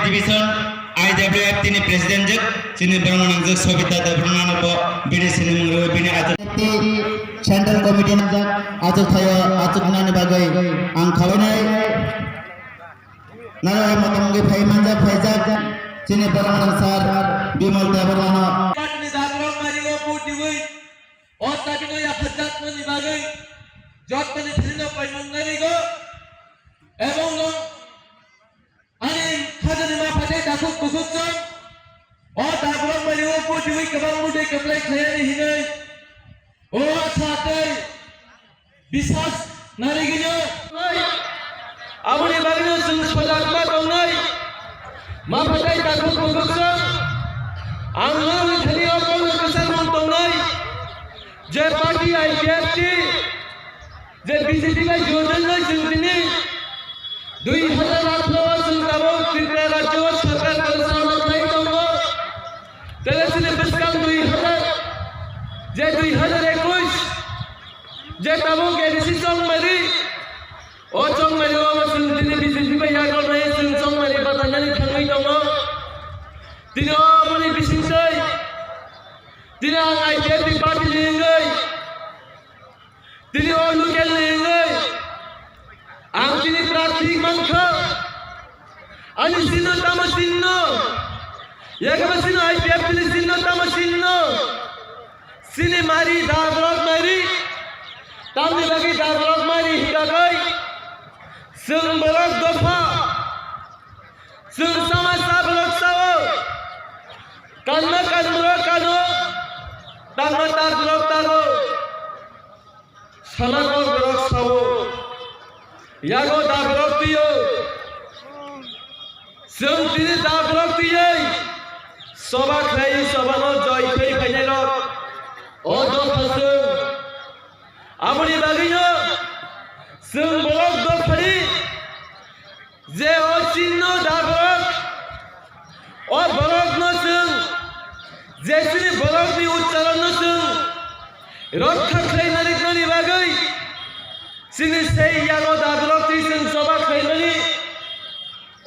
Division IWF tini Presiden jek sini bermenang jek Sobita Debrungan apa bini sini mengeluh bini atur Central Committee najak atur thaya atur nani bagai ang kawinai nara matam ge phai manja phaijak sini bermenang sar Bimal Debrungan ni dabrong marigo putiwi ota bino ya phajat nani bagai jot mani thino pai mangarigo ebong long ani khajani ma phate dakuk bukuk jon o dabrong marigo putiwi kabang mude kaplai khayani hinai o athate bisas narigino abuni bagino sung sojak ma dongnai ma phate dakuk bukuk jon anglang thani o kong kesal mon dongnai je party IPFT je BJP ka jodan noi sungtini 2018 sungtabo Tripura राज्य सरकार परिचालन kai tongo telesine biskang 2000 je 2021 je tabo ke decision mari o chong mari o sungtini BJP ka yakol nai sung mari batanani thangai tongo tino mani bisingtai tino IPFT party lengai tini o local lengai ang tini pratik mangkha ani sinno tamasinno yagama sinno IPFT ni sinno tamasinno sini mari dabrok mari tamni bagi dabrok mari hikagai sung balok dofa sung sama sablok sawo kanma kanmro kano tangma tar blok taro sanako blok sawo yago dabrok tiyo sung tini dabrok tiyai soba khai soba no joy khai khainai rok o do phasung amuni bagino sung blok do phari je o chinno dabrok o blok no sung je sini blok ni uchcharon no sung rokha khainari nani bagai sini sei yago dabrok ti sung soba khainari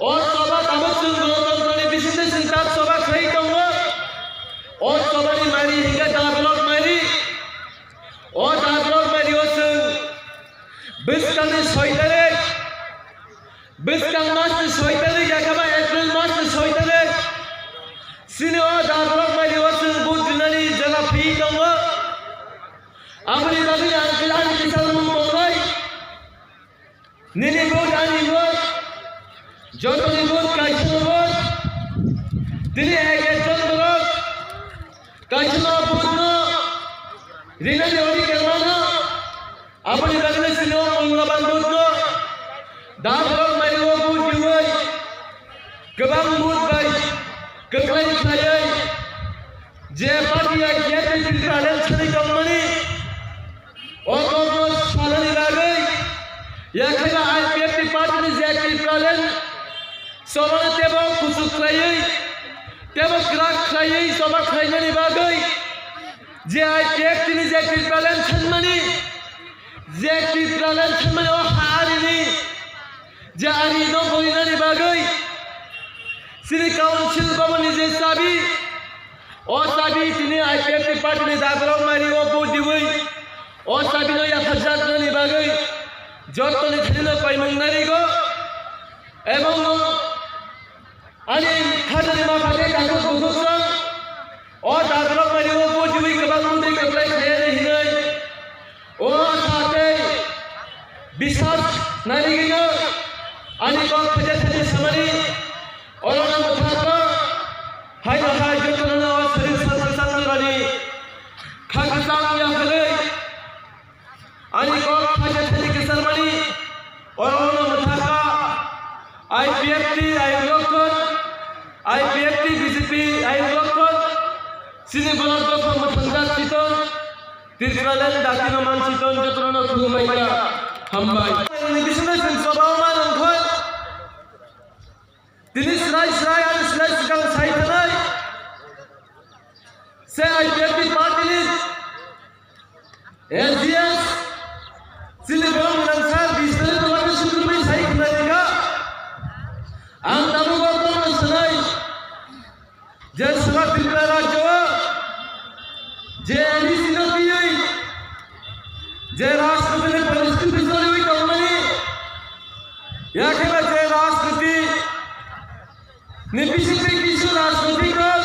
o soba tamok sung golotantrani bisinde sung tak soba khai tongo o soba ni mari hinga dabrok mari o dabrok mari o sung biskang ni soitare biskang mas ni soitare yakama April mas ni soitare sini o dabrok mari o sung budinani jala phi tongo amri bagi angkilan kisal mumbai nini bud ani bud jotoni bud kaisno bud tini egeton bud kaisno bud no rinani ori kelmano apni bagine sino manglaban bud no dabrok mari o bud diwai kebang bud bai keklai khayai je party ai yete dilalen chani dongmani o gogo salani lagai yakha IPFT party ni jeki pralen sobana tebo kusuk khayai tebo krak khayai soba khainani bagai je IPFT ni jeki pralen chanmani jeki pralen chanmani o harini je ari no boinani bagai sini council bamani je sabi o sabi tini IPFT party ni dabrok mari o bo diwai o sabino ya phajat nani bagai jotoni thino pai mangnarigo ebong ani khajani ma phate dakuk bukuk o dabrok mari o bo diwai kabang munde kaplai khayani hinai o thate bisas narigino ani ko phajat thani samari orona muthata hai hai jotona o sharir sarsan rani khakasang ya phale ani ko phajat thani kisarmani orona muthata IPFT BJP sini bolak do phamjat chiton tirkalan dakino man chiton jotrono khumaiya hambai ni bisne sin sabau man khoi tini srai an srai kang sai thanai se IPFT party ni LGS Silibang menangsan bisnis terlalu sebelum saya kembali ang tamu gotong mensenai jasa pilkada Jawa jadi sinopiyai jai राष्ट्रपति परिस्थिति चली हुई company या खेला जय राष्ट्रपति निपिसिते किशोर राष्ट्रपति कल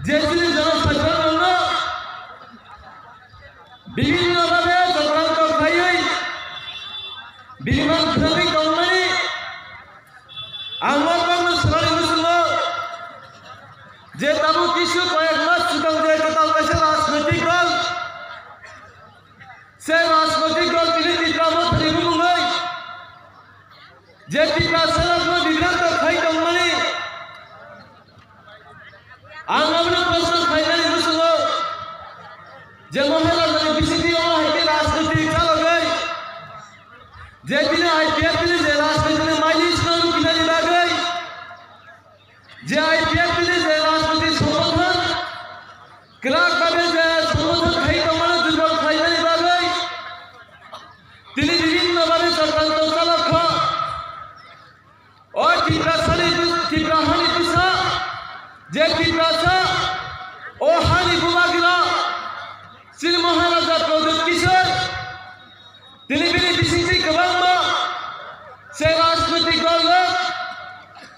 जैसे जनसचेतन বিভিন্ন ভাবে চক্রান্ত খাইয়ে বিমান ফেরি কোম্পানি আমার বাংলা সোনালী মুসল যে তাবু কিছু কয়েক মাস সুতরাং যে তার কাছে রাজনৈতিক দল সে রাজনৈতিক দল তিনি তীব্রামত ফেরিবু নয় যে তীব্রাসের বিভ্রান্ত খাই কোম্পানি আমরা প্রশ্ন ফাইনালি মুসল যে মহিলা বিসিবি के राजनीतिक चल गई जे दिन आईपीएफ जे राजनीति माइलिस करू किनारी ला गई जे आईपीएफ जे राजनीति संबोधन क्लाक भावे जे संबोधन खाई कमाना दुर्बल खाई ला गई তিনি বিভিন্ন ভাবে চক্রান্ত চালক ও তীব্রহানি পিছা যে তীব্রতা ও হানি বুমাগিলা श्री महाराजा प्रदीप किशोर তিনি বিনি বিসিসি কবাংমা সে রাজনৈতিক দল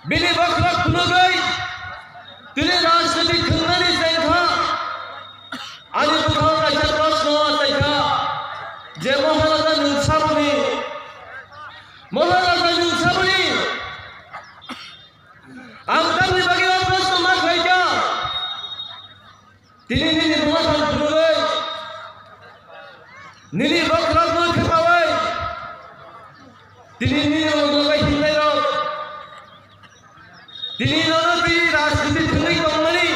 বিনি বখরা খুনগৈ তিনি রাজনৈতিক খংনানি সংখ্যা আনি বুঝাও কাছে প্রশ্ন আসাইখা যে মহারাজা নুসাবনি আমতানি বাকি প্রশ্ন মা খাইকা তিনি নিনি বুমাখান খুনগৈ Nini bakrak no khepawai tini ni ogogai hinai ro tini no ti rajniti thungai company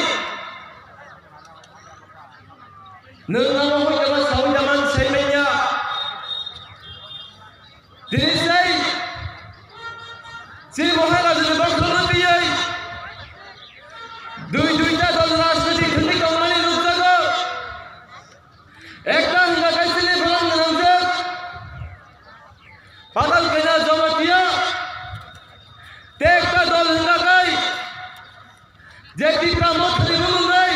nang amo hoi kama sawi jaman sai menya tini sai si maharaj ni bakrak no ti ai দুইটা দল রাজনৈতিক থুঙ্গি company লুকাগো একটা হিন্দা কাইছিলে পাতাল কেনা জমাতিয়া একটা দল হিন্দা গাই যে টিকা মত দিবুন গাই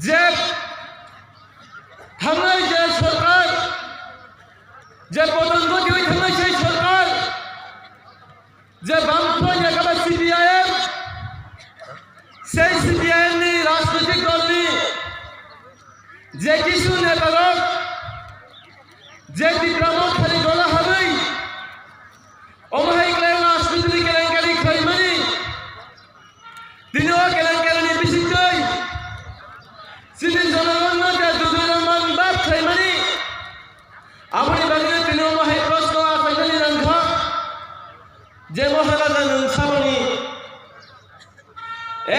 যে থামাই যে সরকার যে পতঙ্গতি হই থামাই সেই সরকার যে বামফ্রন্ট একেবারে সিপিআইএম সেই সিপিআইএম নি রাজনৈতিক দল নি যে কিছু নেতারক যে তীব্রামত খালি গলা হবেই অমাহাই ক্লাইম রাজনীতি কেলেঙ্কারি খাইমানি তিনিও কেলেঙ্কারি বিশিষ্টই সিনিয়র জনগণ যে দুদুরমান বাপ খাইমানি আপনি বাগিয়ে তিনিও মাহাই প্রশ্ন আসাইনি রাঙ্খা যে মহারাজা নংসাবনি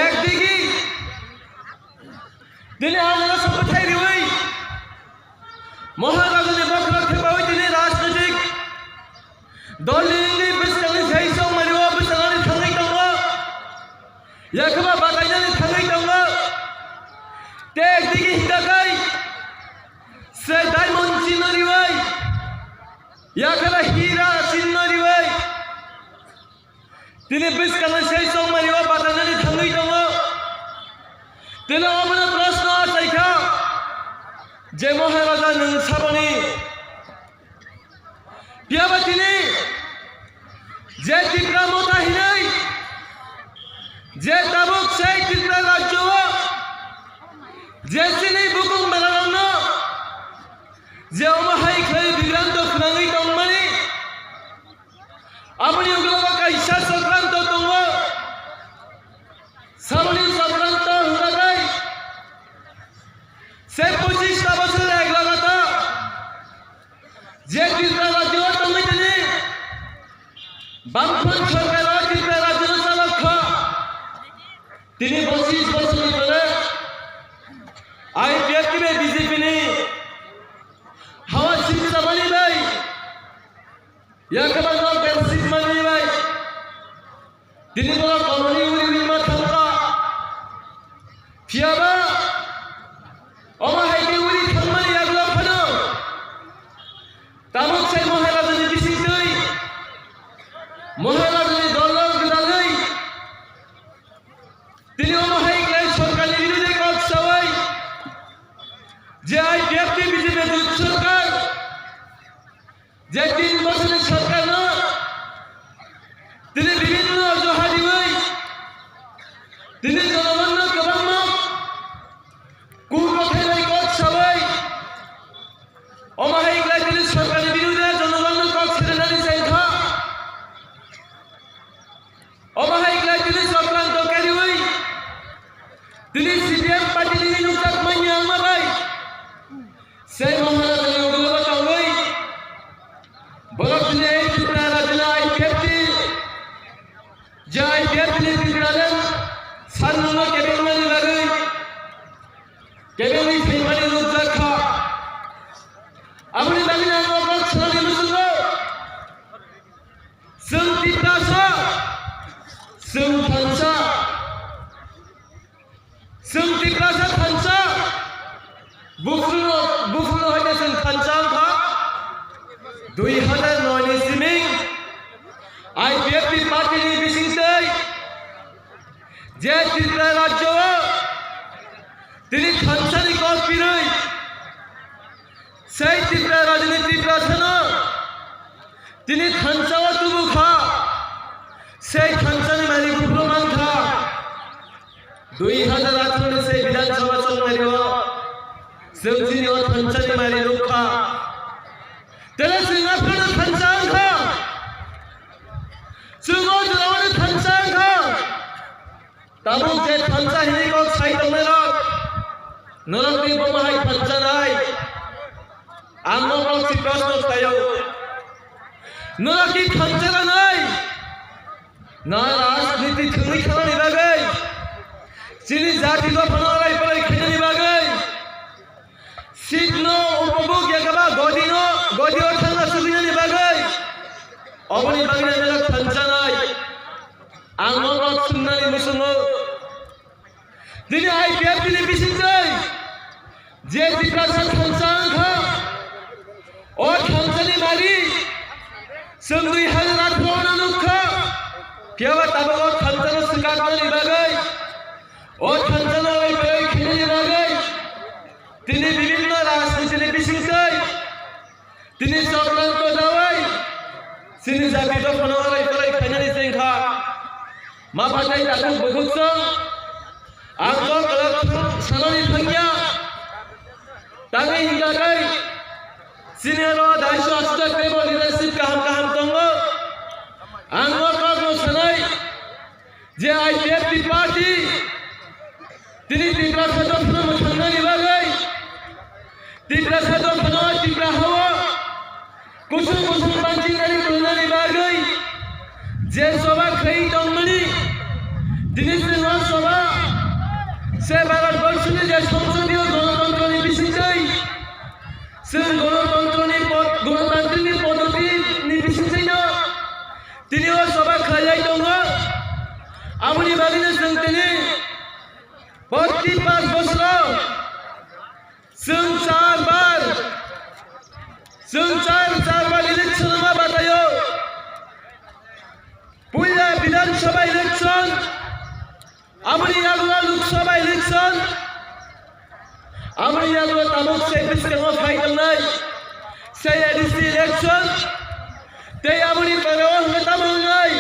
একদিকে তিনি আমরা সব ঠাই দিবই মহারাজা ने बखरा खेपावे तिनी राजनीतिक दलनि बिस्तानि साइसौ मरिवा बिस्तानि थांगै दंगो याखबा बागायनानि थांगै दंगो टेक दिगि हिदाखै से डायमन्ड चिनरिवै याखला हीरा चिनरिवै तिनी बिस्तानि साइसौ मरिवा बागायनानि थांगै दंगो तिनी अपना प्रश्न आसाइखा যে মহারাজা নংসাবনি পিয়াবাতিনি যে তীব্রামত আহিনাই যে তাবুক সেই তীব্রা রাজ্য যে চিনি বুকুং বেলারান্ন যে অমাহাই খেয়ে বিভ্রান্ত খুনাঙি দংমানি আপনি ওগুলো কাইসা চক্রান্ত দङ সামনি চক্রান্ত হুনাগাই से 25টা বছর এক লাগাতা যে তীব্রা রাজ্য তুমি তিনি বামফ্রন্ট সরকার তীব্রা রাজ্য চালক তিনি 25 বছর ধরে आईपीएफ में बीजेपी ने हवा शिक्षा बनी भाई या कमाल का बेसिक बनी भाई दिन बोला कॉलोनी उरी उरी मत थमका फियाबा और है IPFT BJP জোট সরকার যে 3 বছরের সরকার না তিনি বিভিন্ন অজুহাত দিবই তিনি জনগণের গভর্নমেন্ট কুকথায় কত সবাই অমাহিকলা তিনি সরকারের বিরুদ্ধে জনগণের কক ছেড়ে না দিছেন খা অমাহিকলা তিনি চক্রান্তকারী হই তিনি CPM পার্টি নিয়ে নুকতাক মাইনে আমাবাই সেই মহারাজের ওগুলো কাউই বড় তিনি এই ত্রিপুরা রাজ্যে IPFT যে IPFT ত্রিপুরালেন সান্ন কেবেলমানি লাগে কেবেলি ফেমানি রুদ্র খা আপনি জানেন আমরা ছড়ানি মুসুল সং ত্রিপুরা সং থানসা সং ত্রিপুরা থানসা বুফলো হইতেছেন থানসা খা 2009 ni siming IPFT party ni bisingtei je Tripura rajyo tini khansani kos piroi sei Tripura rajniti prashana tini khansawa tubu kha sei khansani mari buproman kha 2018 ni sei Vidhan Sabha chalnariwa seujini o khansani mari rukha तेरे Singapore खंचांग खा सुगो जलावन खंचांग खा Tabuk जे खंचा हिनी को side में रख नरक दी बमाई खंचा नाई आमो को सिप्रस को तायो नरक की खंचा का नाई ना राजनीति थुनी खाना निभागई चीनी जाति को फनवाई पर खेलने निभागई सिग्नो उपभोग या कबा गोदियो थाना सुबिना नि बागै अबनि बागैना मेला खंचानाय आंगो रक सुननानि मुसुमो दिनै IPFT नि बिसिंजै जे त्रिपुरा खंचां खा ओ खंचानि मारि जों 2018 ना नुखा केवा ताबो खंचानो सिगारनि बागै ओ खंचानो ओइ खेलनि बागै তিনি বিভিন্ন রাজনীতির বিশিংসै তিনি চক্রান্ত দাওয়াই সিনি জাবিদ ফনওয়ালাই পরাই খাইনানি সিংখা मा फाथाय दाखौ बखुसं आंखौ कलक सानानि थांगिया तांनि हिंगाकै सिनियरो दाइसो आस्ता पेबो लिडारशिप गाहाम दङो आंखौ कलक सानाय जे IPFT पार्टी তিনি ত্রিপুরা সাধক ফোন থানানি বাগৈ ত্রিপুরা সাধক ফোন ত্রিপুরা হাওয়া কুসুম পাঞ্চি গাড়ি তুলনানি বাগৈ যে সভা খাই দংমনি তিনি সিংহ সভা সে ভারতবর্ষনি যে সংসদীয় গণতন্ত্রনি বিশিংসै जों गणतान्त्रिक पद्धति बिसिंसै তিনি সভা খাইয়াই दङ आमुनि बागैनो जों दिनै 45 बोसोराव जों चार बार इलेक्शन मा बातायो पहिला विधानसभा इलेक्शन आमुनि आगुवा लोकसभा इलेक्शन आमुनि आगुवा तामुक से बिस्केमा फाइनल से एडीसी इलेक्शन ते आमुनि परवा हंगता मंगाय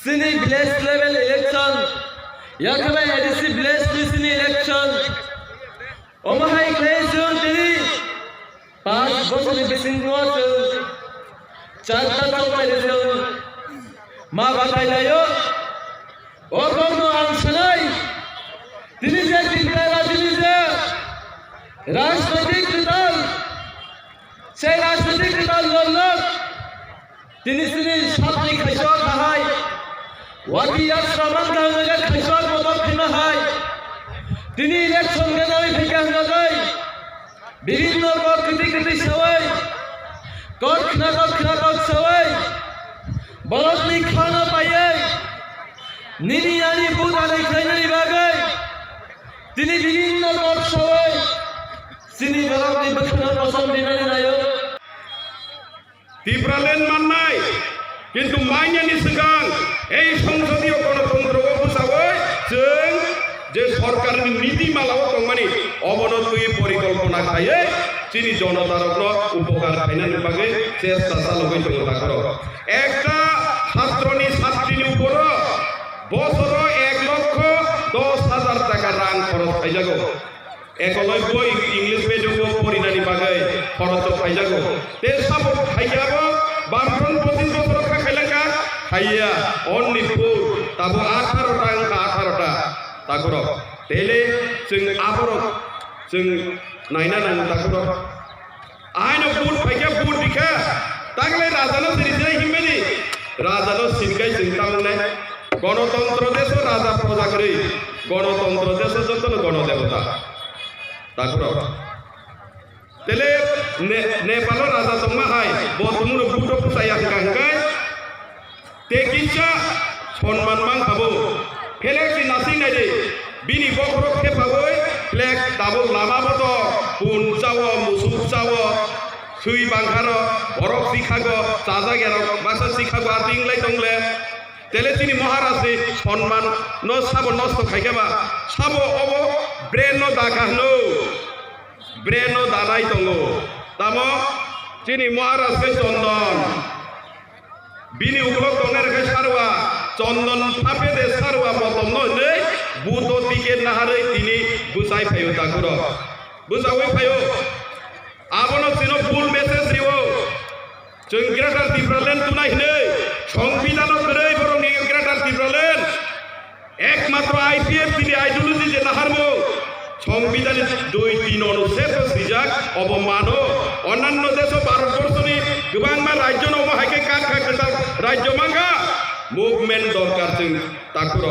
सिनी विलेज लेवल इलेक्शन याकबा एडीसी विलेज सिनी इलेक्शन ओमहाय क्लेजन दिनि 5 बोसोरनि बिसिंगो चारता चलबायदों मा बादायलायो अगनो आं सानाय दिनै जे त्रिपुरा दिनै जे राजनैतिक दल से राजनैतिक दल लोक दिनै सिनि सातनि खायसो गाहाय वादिया श्रमण गांगा खायसो मदद होनो हाय दिनै इलेक्शन गानाय फैगा होनाय বিভিন্ন কৃতি সবাই কখনা সবাই বলতনি খানা পাইয়ে নিনিয়ানি বুদানি খাইনানি বাগৈ তিনি বিভিন্ন কর সবাই সিনি বলতনি বখনা পছন্দ দিনানি নাयो ত্রিপুরাল্যান্ড মাননাय কিন্তু মাইनायनि सिगां এই সংসদীয় গণতন্ত্রखौ फोसावै जों जे सरकारनि नीतिमालायाव दं माने अबनति খাইয়ে চিনি জনতারকনো উপকার খাইনানি বাগে চেষ্টা চালুই দङ তাকর একটা ছাত্রনি ছাত্রীনি উপর বছর 1,10,000 টাকা রাং খরচ খাইজাগো একলব্য ইংলিশ মিডিয়াম পরিণানি বাগে খরচ খাইজাগো তে সাব খাইয়াবো বামফ্রন্ট 25 বছর খাইলাঙ্কা খাইয়া অনলিপুর তাবো 18টা তাকর তেলে जों आबर जों नायना नांगौ ताकरो आयनो बुट फाइका बुट दिखा तागले राजानो सिरिसे हिमेनि राजानो सिनगाय जों तामने गणतंत्र देश राजा प्रजा करै गणतंत्र देश जतन गणदेवता ताकरो तेले नेपाल राजा दंमा हाय बतमुनो बुट पुसाया हंगाय तेकिचा सन्मान मान हाबो फेलेक्सि नासि नायदे बिनि बखरो खेपावै फ्लेग दाबो लामाबो पुन चावो मुसुक चावो सुई बांखार बरफ सिखागो चाजा गेर मासा सिखागो आतिंगलाय दंले तेले तिनि महाराजनि सन्मान न साबो नष्ट खायगाबा साबो अबो ब्रेन न दाखानो ब्रेन न दानाय दंगो तामो तिनि महाराज के चंदन बिनि उग्रक दंनाय रेखा सारवा चंदन फापे दे सारवा बतम न नै बुध टिकेट नाहारै तिनि बुसाय फायो ताकुर बुसावै फायो आबनो सिनो फुल मेसेज रिवो जों ग्रेटार त्रिपुरालेण्ड तुनायनै संबिधान करै बरंनि ग्रेटार त्रिपुरालेण्ड एकमात्र आईपीएफ तिनि आइडियोलॉजी जे नाहारमो संविधान 2-3 अनुच्छेद सिजाक अबमानो अन्यान्य देश भारतबर्षनि गोबां राज्य न हायके काखा खोथा राज्य मांगा मुभमेन्ट दरकार जों ताकुर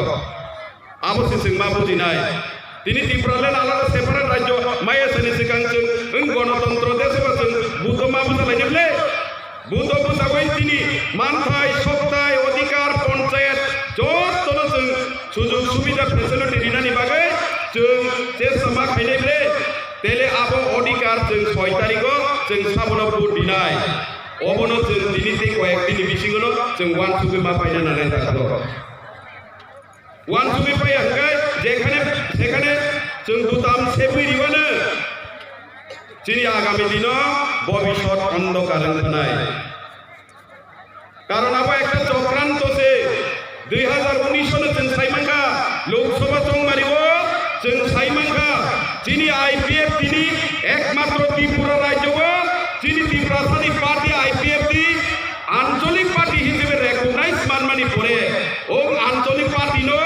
आबोसि जों मा बुजिनाय दिनै त्रिपुरालेण्ड आलादा सेपारेट राज्य मायासनि सिगां जों गणतंत्र देशबा जों बुद्ध मा बुजालायनोब्ले बुद्ध बुजाबै दिनै मानथाय सत्ताय अधिकार पन्चायत जतनो जों सुजुग सुबिदा फेसिलिटि दिनानि बागै जों चेष्टा मा खायनायब्ले तेले आबो अधिकार जों 6 तारिखो जों साबनो बुट दिनाय अबनो जों दिनै जे कयेक दिनै बिसिङनो जों वान सुबि मा पायना नालाय थादो वान सुबि पाय हंगाय जेखाने जों बुताम सेफैरिबानो जोंनि आगामी दिनाव भबिष्यत अन्धकार होनाय कारण आबो একটা চক্রান্ত से 2019 नो जों साइमांगा लोकसभा जों मारिबो जों साइमांगा जिनि आईपीएफ दिनि एकमात्र त्रिपुरा राज्यबो जिनि त्रिपुरासानि पार्टी आईपीएफ दि आंचलिक पार्टी हिसेबे रेकगनाइज मानमानि परे ओ आंचलिक पार्टी नो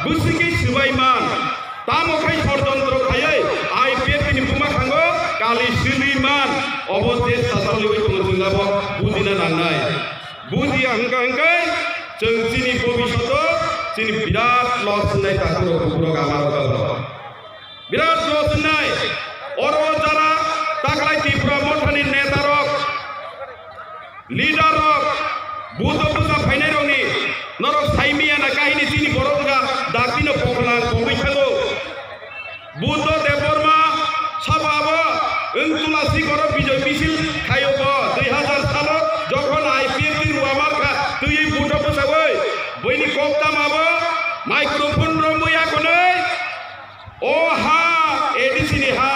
बुसिके सिबायमान तामखाय षड़यंत्र खायै आईपीएफ नि बुमा खांगो काली सिलिमान अबस्थे सासालिवै दङ जोंनाबो बुजिना नांनाय बुजिया हंगाय जों जिनि भबिष्यत जिनि बिराद लस होनाय ताकुर गुरग आमार बिराद लस होनाय अर जारा ताकलाय त्रिपुरा मथानि नेतारक लिडारक बुद्ध बुजा फाइनाय रंनि नरक साइमिया ना काहिनी जिनि बरंगा दाकिनो पखला बबैखागो बुद्ध देवबर्मा साबाबो तुलासी गर विजय मिছিল खायब 2000 साल যখন आईपीएफ नि रुवामारखा तुई बुद्ध बुजावै बैनि कप्तामाबो माइक्रोफोन रमैया कोनै ओ हा एडिसिनि हा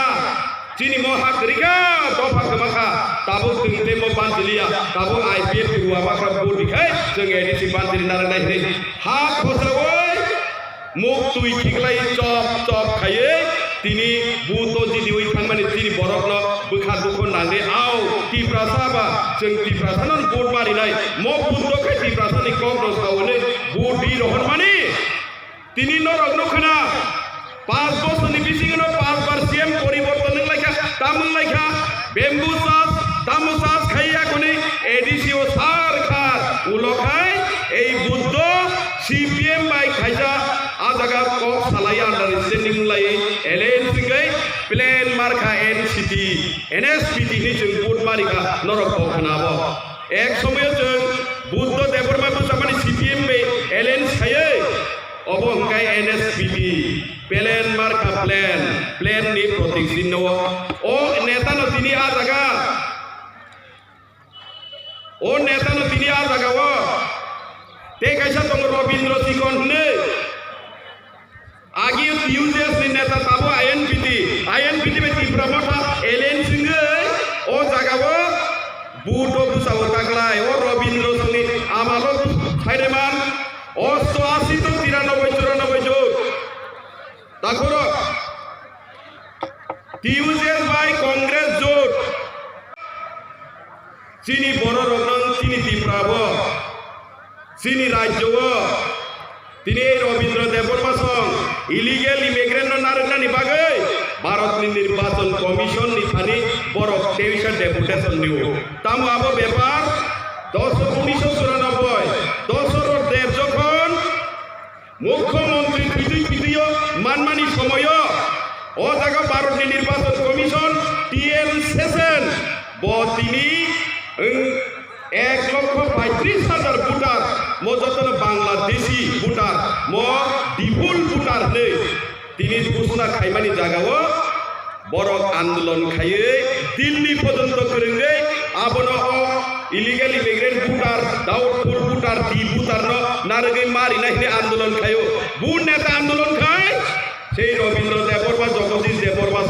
जिनि महा करिका दफा कमाखा ताबो तुंते म बानजलिया ताबो आईपीएफ नि रुवामारखा बुदिखाय जों एडिसि बानजलि नारायण नै हा खोसावै मुख तुई खिगलाय चप खायै तिनि बुद्ध जिदिवै थांमानि तिनि बरकनो बोखा दुखो नांदे आव त्रिपुरासाबा जों त्रिपुरासानन बुट मारिनाय म बुद्धखै त्रिपुरासानि कग्रस गावनै बुद्धि रहन मानि तिनि नरकनो खोना 5 বছরनि बिसिङनो 5 बार सीएम परिवर्तन लायखा तामुल लायखा बेम्बु चास तामु चास खाइया कोनि एडिसिओ सरकार उलखाय এই বুদ্ধ सीपीएम बाय खाइजा आजागा क सालाया आन्डारस्टेन्डिं लाई एलएनसी गै प्लेन मार्का एनसीटी एनएसपीटी नि जों बुट मारिका नरक खनाबो एक समय जों बुद्ध देवबर्मा बुजामानि सीपीएम बे एलएनसी खायै अब हंगाय एनएसपीटी प्लेन मार्का प्लेन नि प्रतीक चिन्ह ओ नेता न दिनि आजागा ओ नेता न दिनि आजागा वो ते कैसा दङ रविन्द्र सिकन ने आगे यूजेस नि नेता ताबो आईएनपीटी में त्रिपुरा मथा एल টিউজেস বাই কংগ্রেস জোট চিনি বড় রকম চিনি ত্রিপুরাব চিনি রাজ্য তিনি রবীন্দ্র দেববর্মা ইলিগেল ইমিগ্রেন্ট নারী বাগে ভারতনি নির্বাচন কমিশন নিথানি বড় তেইশা ডেপুটেশন নিও তাম আবো ব্যাপার 1994 দশরথ দেব যখন মুখ্যমন্ত্রী তৃতীয় মানমানি সময় ও জায়গা ভারতনি নির্বাচন কমিশন টিএল সেশন তিনি 1,35,000 ভোটার মো যতন বাংলাদেশি ভোটার মো ডিফুল ভোটার নে তিনি ঘোষণা খাইমানি জায়গাও বড় আন্দোলন খাইয়ে দিল্লি পর্যন্ত করেঙ্গে আবনো illegal immigrant voter doubtful voter D voter নারগে মারি নাইনে আন্দোলন খাইও বুন নেতা আন্দোলন খাই সেই রবীন্দ্র দেববর্মা জগদীশ দেববর্মা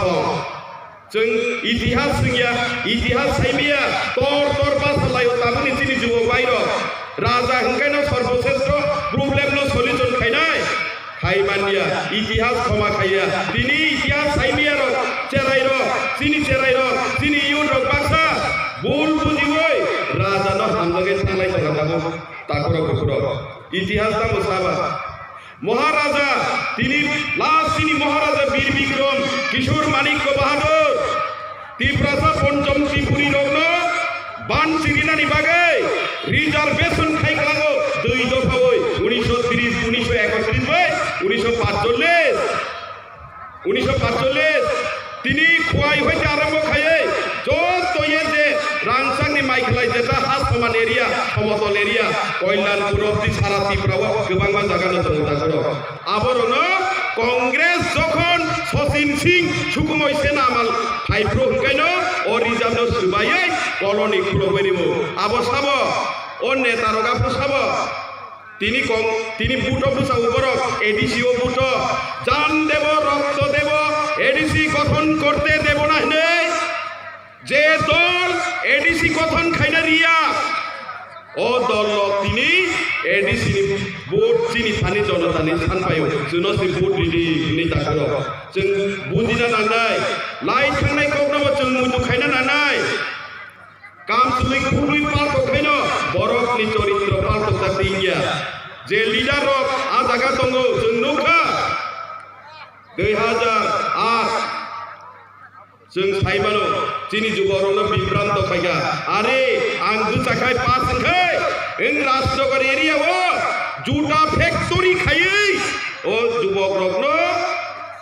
जों इतिहास जोंनिया इतिहास साइमिया तोर बासालायो ताबुनि तिनि जुग बायरो राजा हंखायनो सर्वश्रेष्ठ प्रब्लेम नो सलिउशन खायनाय खायमानिया इतिहास क्षमा खाया तिनि इतिहास साइमिया रो चेराइरो तिनि इयुन रो बाक्सा बुल बुजिवै राजा नो हामलगे थांलाय थांगाबो ताकरो गुकुरो इतिहास ता मोसाबा महाराजा তিনি লাস্ট তিনি মহারাজা বীর বিক্রম কিশোর মানিক্য বাহাদুর ত্রিপ্রাসা পঞ্চম ত্রিপুরী রত্ন বান চিরিনানি বাগে রিজার্ভেশন খাইগলাগো দুই দফা ওই 1930 1931 বাই 1945 তিনি খোয়াই হইতে আরম্ভ খাইয়ে যত যে রাংসাংনি মাইখলাই যেটা হাত সমান এরিয়া সমতল এরিয়া কল্যাণপুর অব্দি সারা ত্রিপুরাও গোबां জায়গানো দङ আবরণ কংগ্রেস যখন শচীন সিং সুকুময় সেনা আমাল ফাইপ্রো হংকাইনো ও রিজার্ভ সুবাইয়ে কলনি খুলবেরিব আব সাব ও নেতারগা ফুসাব তিনি বুট ফুসাব বরক এডিসিও বুট জান দেব রক্ত দেব এডিসি গঠন করতে দেব না যে দল এডিসি গঠন খাইনা রিয়া ও দল তিনি এডিসি ভোট চিনি ফানি জনতানি সানপাयो जुनोसि भोट रिदि नि ताकरो जों बुजिना नांनाय लाई थांनाय कग्राम जों मुदु खायना नांनाय काम सुलिक फुलुइ पाल्ट खायनो बरकनि चरित्र पाल्ट जातिया जे लिडार आ जागा दङ जों नुखा 2008 जों साइबानो चिनि जुगरनो बिभ्रांत खायगा आरे आं दुचाखाय पास खाय इन राजनगर एरिया वो जुटा फैक्टरी खायै ओ जुबक रत्न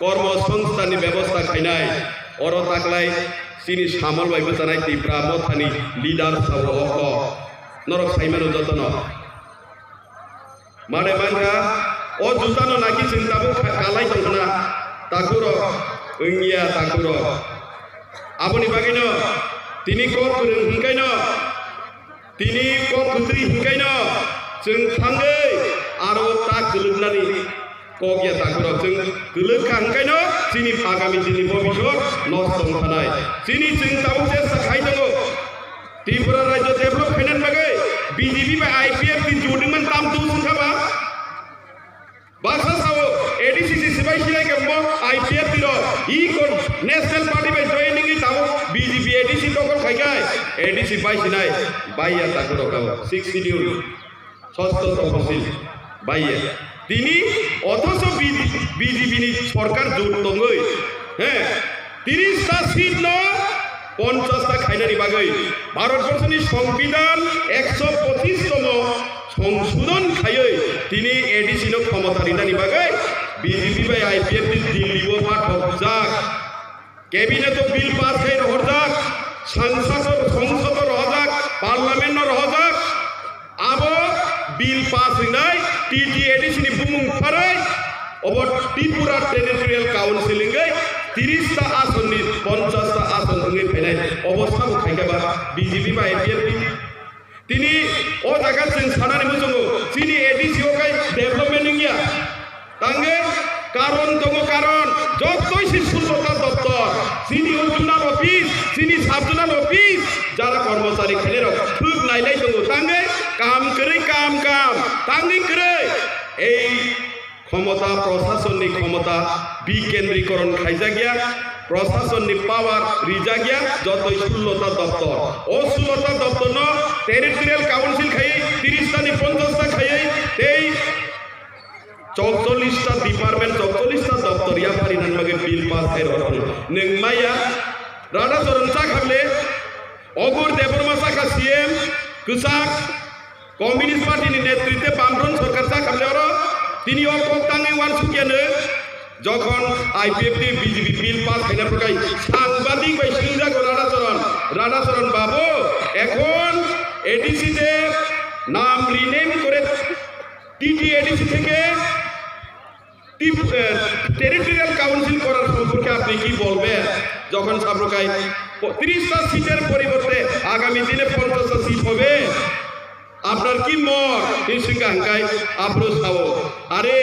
कर्म संस्थानि व्यवस्था खायनाय अर ताकलाय चिनि सामल बायबो जानाय टिप्रा मथानि लिडार साबो अख नरक साइमानो जतन माने मानगा ओ जुटानो नाखि चिंताबो कालाय दंना ताकुरो ओंगिया ताकुरो আপনি বাগিনো তিনি কক হংকাইনো তিনি কক খুদ্রি হংকাইনো जों थांगै आरो ता गोलोबनानै कगिया ताकरो जों गोलोबखा हंकाइनो जोंनि आगामी दिननि भबिष्यत नस्त थानाय जों दाबो चेष्टा खाय दङ त्रिपुरा राज्य डेभलप खायनानै बागै बिजेपि बा आइपिएफ नि जोदोंमोन ताम दुसुंखाबा बाक्सा सावो एडीसीसी सिबाय सिलाय गम्बो आइपिएफ तिरो इ कोन नेशनल पार्टी बाय जॉइनिंग तावो बीजेपी एडीसी दखल खायगाय एडीसी बायसिनाय बायया ताकरो गाव 6 शिड्यूल ষষ্ঠ তফসিল বাইয়ে তিনি অথচ বিজেপি নি সরকার জোট দङै হ্যাঁ 30টা সিট ন 50টা খাইনানি বাগै ভারতবর্ষनि সংবিধান 125তম সংশোধন খাयै তিনি এডিসি नो ক্ষমতা রিনানি বাগै বিজেপি বাই আইপিএফ দিল্লিও পাঠ হজাক ক্যাবিনেট বিল পাস খাই হজাক সংসদ হজাক পার্লামেন্ট হজাক আবো बिल पास होनाय टीटीएडीसी नि बुमुं फारै अबो त्रिपुरा टेरिटोरियल काउन्सिलिं 30टा आसननि 50टा आसन होङै फैनाय अबस्थाखौ खायगाबा बीजेपी बा आइपिएफ तिनि ओ जागा जों सानानै मोजोङो जोंनि एडीसी ओखाय डेभलपमेन्ट निया तांगे कारण दङ कारण जतय शिशुलता दफ्तर जोंनि जूनाल अफिस जोंनि साब जूनाल अफिस যারা কর্মচারী খেলে ঠিক নাইলাই দङ तांगे काम करे काम तांगे करे এই ক্ষমতা প্রশাসনিক ক্ষমতা বিকেন্দ্রীকরণ খাইজা গিয়া প্রশাসনিক পাওয়ার রিজা গিয়া যতই 16টা দপ্তর ও 16টা দপ্তর ন টেরিটোরিয়াল কাউন্সিল খাই 30টা নি 50টা খাই এই 44টা ডিপার্টমেন্ট 44টা দপ্তর ইয়া পারিনান মাগে বিল পাস খাই রতন নং মাইয়া রাডা চরণ চা খাবলে অগুর দেবরমা সাকা সিএম কুসাক কমিউনিস্ট পার্টিनि নেতৃত্বে বামফ্রন্ট সরকার চা খাবলে ওর তিনি অকতাঙ্গে ওয়ান সুকিয়ানো যখন আইপিএফটি বিজেপি বিল পাস খাইনা প্রকাই সাংবাদিক বাই সিংজাগো রাডাচরণ বাবু এখন এডিসিতে নাম রিনেম করে টিটি এডিসি থেকে টেরিটোরিয়াল কাউন্সিল করার সম্পর্কে আপনি কি বলবেন যখন সাবরকাই 30টা সিটের পরিবর্তে আগামী দিনে 50টা সিট হবে আপনার কি মত এই সিংহাঙ্কাই আপ্রোচ খাও আরে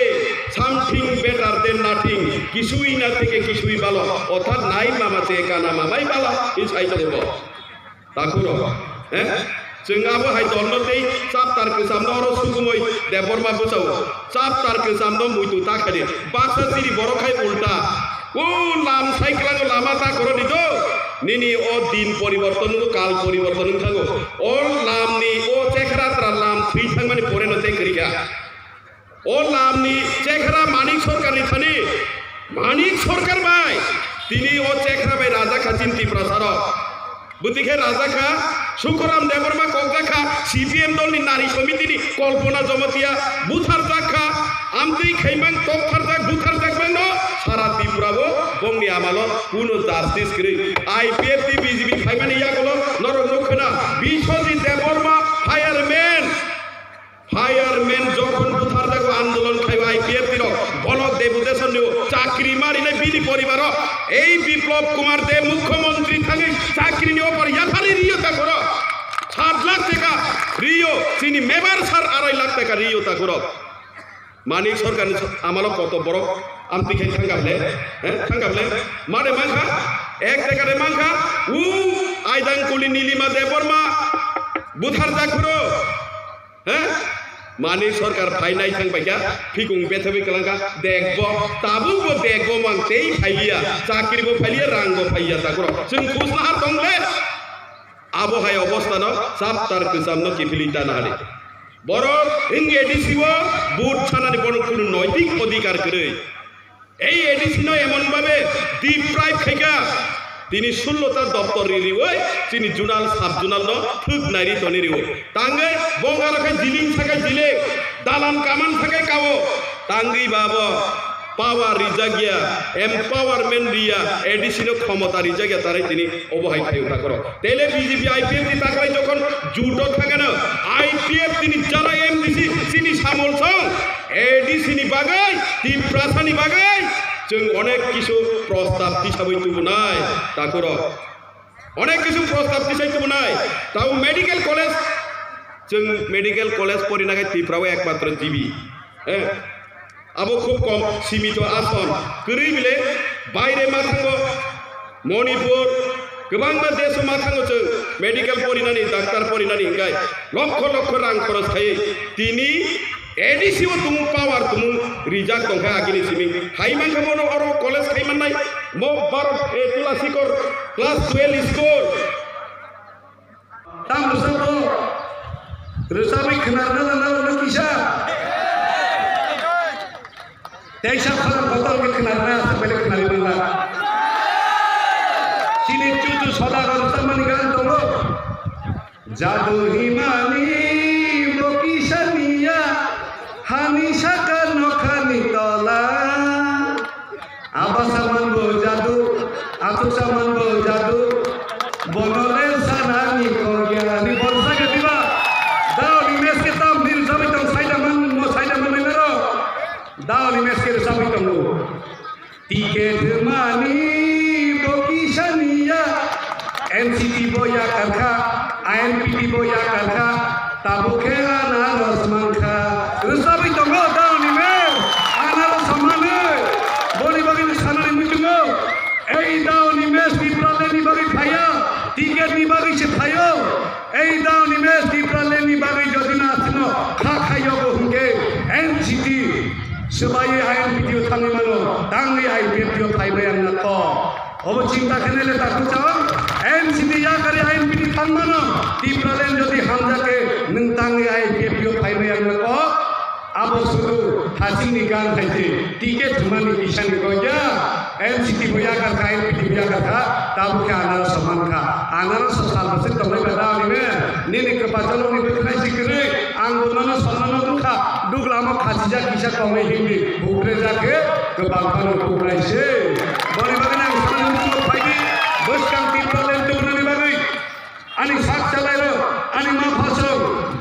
সামথিং বেটার দেন নাথিং কিছুই না থেকে কিছুই ভালো অর্থাৎ নাই মামা থেকে কানা মামাই ভালো এই সাইতে দেব তাকুর হ্যাঁ जोंहाबो हाय दलनोदै चाप तार गोसामनो अर सुगुमै देबरमा बोसाव चाप तार गोसामनो मुइतु ताखादे बाक्सा सिरि बरखाय उल्टा ও লাম সাইক্লাং লামা তা করে দিত নিনি ও দিন পরিবর্তন কাল পরিবর্তন থাকো ও লামনি ও চেখরাত্রা লাম থ্রি থাং মানে পরে নতে করিয়া ও লামনি চেখরা মানিক সরকারনি থানি মানিক সরকার ভাই তিনি ও চেখরা ভাই রাজা খা চিন্তি প্রসারক বুদ্ধিখে রাজা খা সুখরাম দেববর্মা কগজাখা সিপিএম দলনি নারী সমিতিনি কল্পনা জমতিয়া বুথার জাখা আমতেই খাইমাং তকথার জাক বুথার জাক বাং সারা ত্রিপুরাবো বংনি আমালো কোন জাস্টিস করি আইপিএফটি বিজেপি খাইমানি ইয়াগুলো নরক নখনা বিশ্বজিৎ দেববর্মা ফায়ারম্যান যখন বুথার জাগো আন্দোলন খাইব আইপিএফটির বলক দেবুদেশন নিও চাকরি মারিলে বিনি পরিবার এই বিপ্লব কুমার দেব মুখ্যমন্ত্রী থাকে চাকরি নিও পর ইয়াথারি রিও তা করো 7 লাখ টাকা রিও চিনি মেবার সার 2.5 লাখ টাকা রিও তা করো মানিক সরকার আমালো কত বড় আমতি খাই থাঙ্গাবলে হ্যাঁ থাঙ্গাবলে মারে মাংখা এক টাকারে মাংখা উ আইদাং কুলি নীলিমা দেববর্মা বুথার জাগরো হ্যাঁ মানিক সরকার ফাইনাই থাংবাইয়া ফিকুং বেথবি কলাঙ্কা দেখবো তাবুবো দেখবো মাংতেই ফাইলিয়া চাকরিবো ফাইলিয়া রাংবো ফাইয়া তাগর जों खुसना दंले आबहाय अवस्थान साप तार गोसामनो किफिलिता नाहारे बर इंग एडिसिओ बुट छानानि बर कुनु नैतिक अधिकार करे এই এডিসিনো এমন ভাবে ডিপ্রাইভ খাইকা তিনি 16টা দপ্তর রিরিওই তিনি জুনাল সাব জুনাল ন থুক নাইরি তনিরিও তাঙ্গে বঙ্গারকে জিলিং থাকে জিলে দালান কামান থাকে কাও তাঙ্গি বাবা পাওয়ার রিজা গিয়া এমপাওয়ারমেন্ট রিয়া এডিসিনো ক্ষমতা রিজা গিয়া তারাই তিনি অবহাই খাইতা করো তেলে বিজেপি আইপিএফ তি তাকাই যখন জুটো থাকে না আইপিএফ তিনি যারা এমডিসি তিনি সামল সং এডিসিনি বাগাই ত্রিপ্রাসানি বাগাই जों अनेक किछु प्रस्ताव दिसाबै तुबुनाय ताकुर अनेक किछु प्रस्ताव दिसाय तुबुनाय ताउ मेडिकल कलेज जों मेडिकल कलेज परिनागाय त्रिपुराव एकमात्र जिबि आबो खूब कम सीमित आसन गरै बिले बायरे मा थांगो मणिपुर गोबांबा देश मा थांगो जों मेडिकल परिनानि डाक्टर परिनानि गाय लक्ष लक्ष रां खरच खायो तिनि एडिसिओ तुम पावर तुम रिजाक दंखा आगिनि सिमिं हाइमान खामनो अरो कलेज खाइमान नाय मो भारत ए तुलासिकर क्लास 12 स्कुल ताम रसाबो रसाबि खनारना लाना किसा तेसा फल बतल के खनारना सबले खनारि बंगा सिनि चुतु सदागर तमनि गान दलो जादू हिमानी मोकिसानिया हानि साका नखानि तला आबासा मानबो जादु आतुसा मानबो जादु बनले सानानि कोगियानि बरसा के दिबा दाव निमेस के ताम दिल सबै तम साइदा मन मो साइदा मन मेरो दाव निमेस के सबै तम टिकेट मानी बोकिसानिया एनसीटी बोया करखा आईएनपीटी बोया करखा ताबुखे आनारस मांखा रसाबि दंगो दावनि मे आनारस माने बलि बगि सानानि मिटुंगो এই दावनि मे स्टिप्रालेनि बगि फाया टिकेटनि बगि से फायो এই दावनि मे स्टिप्रालेनि बगि जदिना आथिनो खा खायो हुंगे NCT sebagai ayam video tangi malo tangi ayam video fiber yang nato obo cinta kenele takut jawab NCT ya kari ayam video tang mano di pralen jodi hamza ke nentangi ayam video fiber yang nato abo sudu hasil nigan haji tiket cuma ni kisan goja NCT boya kar kain video boya kar ka tabu ke anak saman ka anak sosal besit tomai beda ni ni kepacalo ni berkenai sikere anggunana salana duka duglama khasija kisa kome hindi bukre jake ke bangkano kurai se boni bagana salana duka pagi bus kang tipralen tubrani bagai ani sak chalairo ani ma phaso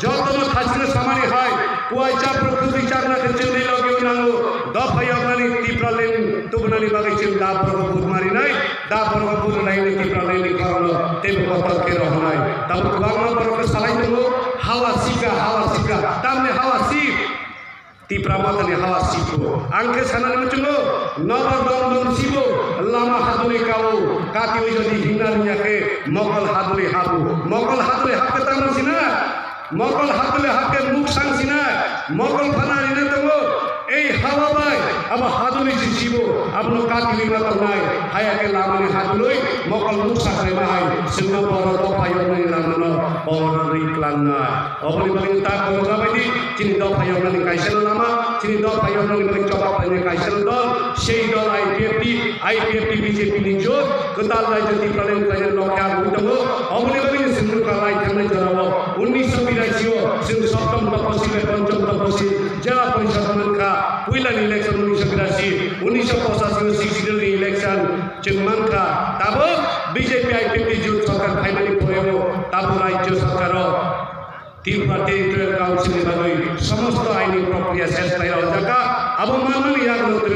jotono khasina samani hai puaja prakriti charna ke chindi logyo nango dafai apnani tipralen tubrani bagai chim da parabut mari nai da parabut nai ni tipralen ni karono tebe kotak ke rohnai tabu bangma parabut salai tulo hawa sika tamne hawa sip ti pramatane hawa sipo angke sanane muculo nobar dom sibo lama hadule kawo kati oi jodi hinnar nyake mokol hadule hakke tamna sina mokol hadule hakke muk sang sina mokol phanari ne tango ei hawa bai aba hadule sibo abno kati lima tanai hayake lamane haduloi mokol muk sakre mahai sinna boro to payone lamano boro riklana obli bali ta ko rabadi chini do payone ni kaisel lama chini do payone ni bali coba payone kaisel dol sei dol IPFT BJP ni jot ketal lai jati pralen kajen lokal utango obli bali sindu kalai thamne jarawo 1982 sindu সপ্তম তপসিল পঞ্চম তপসিল জেলা পরিষদ মানকা পুইলান election 1982 1985 সিক্সিডল election চিমানকা তাবো BJP IPP জোট সরকার finally পড়েও তাবো রাজ্য সরকার Tripura territorial council বাগৈ সমস্ত আইনি প্রক্রিয়া শেষ তাই জায়গা আবো মাননি ইয়াগ নত্র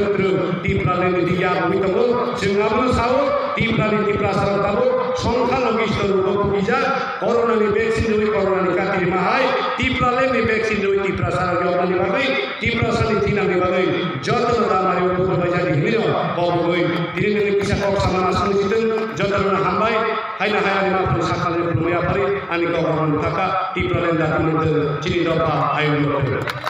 ত্রিপুরালেন দিয়া মিতঙ্গ जों আবো সাও ত্রিপুরা সারা তাবো সংখ্যালঘিষ্ঠ রোগীজা করোনানি ভ্যাকসিন দই করোনানি কাটির মাহাই ত্রিপুরালেন ভ্যাকসিন দই ত্রিপুরা সারা জবানি বাগৈ ত্রিপুরা সানি থিনানি বাগৈ যতন দামারি উপর বাজারি হিমির বগৈ তিরিনে কিসা কক সামানা সংজিতন যতন হামবাই হাইনা হায়ানি মাফুল সাকালে ফুলমিয়া পারে আনি গভর্নমেন্ট থাকা ত্রিপুরালেন দাতুন চিনি দফা আইন